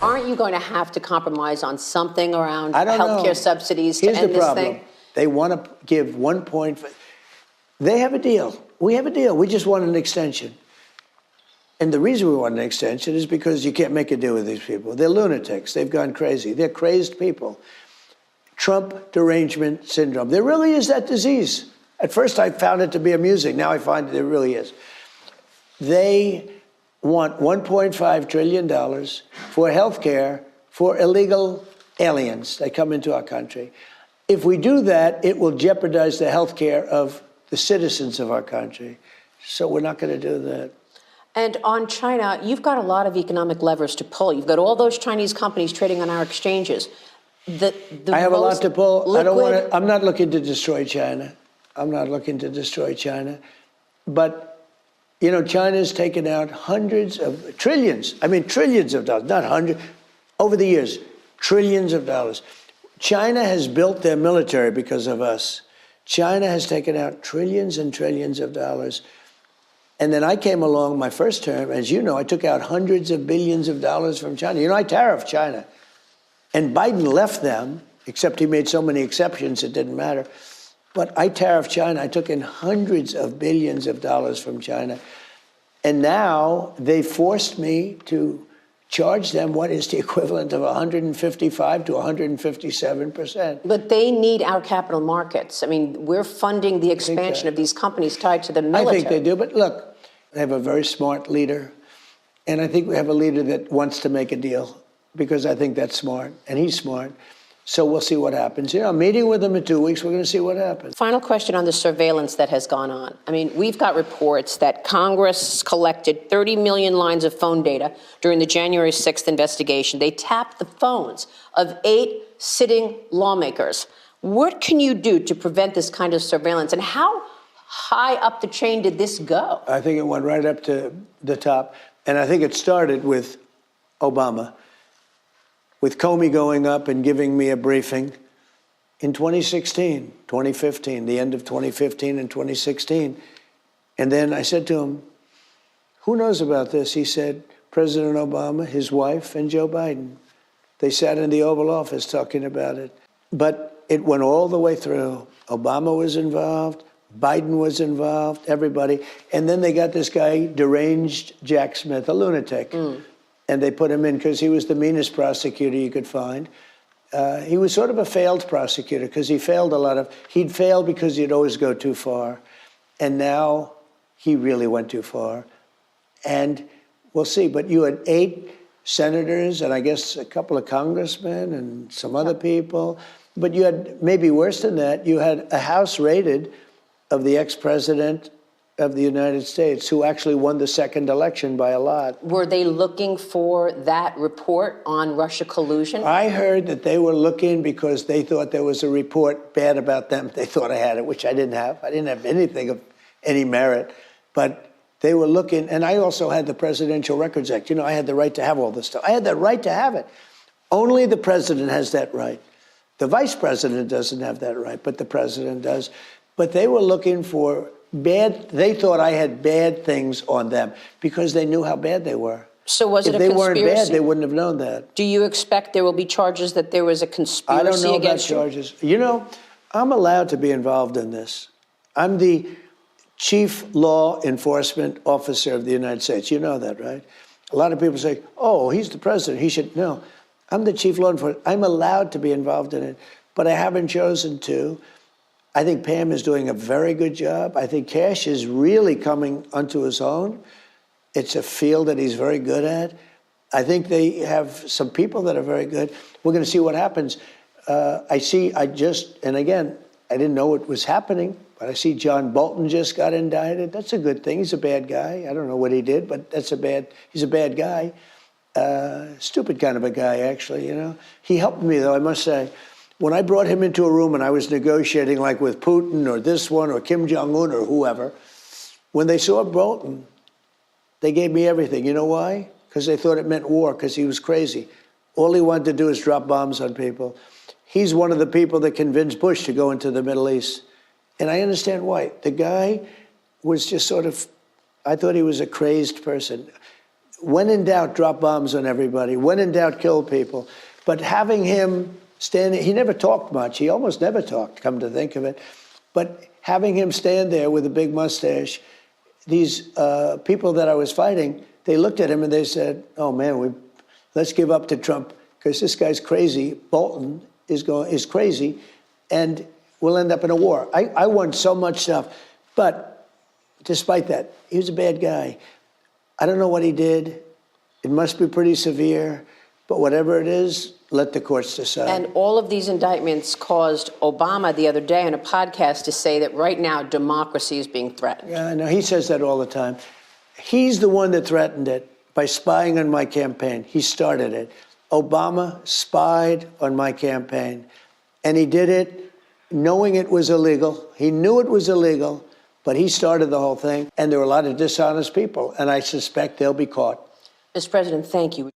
Aren't you going to have to compromise on something around I don't healthcare know. subsidies to Here's end the this problem. thing? They want to give 1.5. They have a deal. We have a deal. We just want an extension. And the reason we want an extension is because you can't make a deal with these people. They're lunatics. They've gone crazy. They're crazed people. Trump derangement syndrome. There really is that disease. At first, I found it to be amusing. Now I find there really is. They want $1.5 trillion for health care for illegal aliens that come into our country. If we do that, it will jeopardize the health care of the citizens of our country. So we're not going to do that. And on China, you've got a lot of economic levers to pull. You've got all those Chinese companies trading on our exchanges. I have a lot to pull. I don't want to. I'm not looking to destroy China. I'm not looking to destroy China. But, you know, China's taken out trillions of dollars, not hundreds, over the years, trillions of dollars. China has built their military because of us. China has taken out trillions and trillions of dollars. And then I came along my first term, as you know, I took out hundreds of billions of dollars from China. You know, I tariffed China. And Biden left them, except he made so many exceptions, it didn't matter. But I tariffed China. I took in hundreds of billions of dollars from China. And now they forced me to charge them what is the equivalent of 155 to 157%. But they need our capital markets. I mean, we're funding the expansion of these companies tied to the military. I think they do. But look, they have a very smart leader. And I think we have a leader that wants to make a deal, because I think that's smart, and he's smart. So we'll see what happens. You know, I'm meeting with him in 2 weeks. We're going to see what happens. Final question on the surveillance that has gone on. I mean, we've got reports that Congress collected 30 million lines of phone data during the January 6th investigation. They tapped the phones of 8 sitting lawmakers. What can you do to prevent this kind of surveillance? And how high up the chain did this go? I think it went right up to the top. And I think it started with Obama, with Comey going up and giving me a briefing in 2016, 2015, the end of 2015 and 2016. And then I said to him, who knows about this? He said, President Obama, his wife, and Joe Biden. They sat in the Oval Office talking about it. But it went all the way through. Obama was involved. Biden was involved, everybody. And then they got this guy, deranged Jack Smith, a lunatic. And they put him in because he was the meanest prosecutor you could find. He was sort of a failed prosecutor because he'd failed because he'd always go too far. And now he really went too far. And we'll see. But you had 8 senators and I guess a couple of congressmen and some other people. But you had, maybe worse than that, you had a House raided of the ex-president of the United States, who actually won the second election by a lot. Were they looking for that report on Russia collusion? I heard that they were looking because they thought there was a report bad about them. They thought I had it, which I didn't have. I didn't have anything of any merit. But they were looking, and I also had the Presidential Records Act. You know, I had the right to have all this stuff. I had the right to have it. Only the president has that right. The vice president doesn't have that right, but the president does. But they were looking for they thought I had bad things on them because they knew how bad they were. So was it a conspiracy? If they weren't bad, they wouldn't have known that. Do you expect there will be charges that there was a conspiracy against you? I don't know about charges. You know, I'm allowed to be involved in this. I'm the chief law enforcement officer of the United States. You know that, right? A lot of people say, oh, he's the president. He should. No, I'm the chief law enforcement. I'm allowed to be involved in it, but I haven't chosen to. I think Pam is doing a very good job. I think Cash is really coming onto his own. It's a field that he's very good at. I think they have some people that are very good. We're going to see what happens. And again, I didn't know it was happening, but I see John Bolton just got indicted. That's a good thing. He's a bad guy. I don't know what he did, but he's a bad guy. Stupid kind of a guy, actually, you know. He helped me, though, I must say. When I brought him into a room and I was negotiating like with Putin or this one or Kim Jong-un or whoever, when they saw Bolton, they gave me everything. You know why? Because they thought it meant war, because he was crazy. All he wanted to do is drop bombs on people. He's one of the people that convinced Bush to go into the Middle East. And I understand why. The guy was just sort of, I thought he was a crazy person. when in doubt, drop bombs on everybody. When in doubt, kill people. But having him stand, he never talked much. He almost never talked, come to think of it. But having him stand there with a big mustache, these people that I was fighting, they looked at him and they said, oh man, let's give up to Trump because this guy's crazy. Bolton is crazy and we'll end up in a war. I won so much stuff. But despite that, he was a bad guy. I don't know what he did. It must be pretty severe. But whatever it is, let the courts decide. And all of these indictments caused Obama the other day on a podcast to say that right now democracy is being threatened. Yeah, I know. He says that all the time. He's the one that threatened it by spying on my campaign. He started it. Obama spied on my campaign. And he did it knowing it was illegal. He knew it was illegal, but he started the whole thing. And there were a lot of dishonest people. And I suspect they'll be caught. Mr. President, thank you.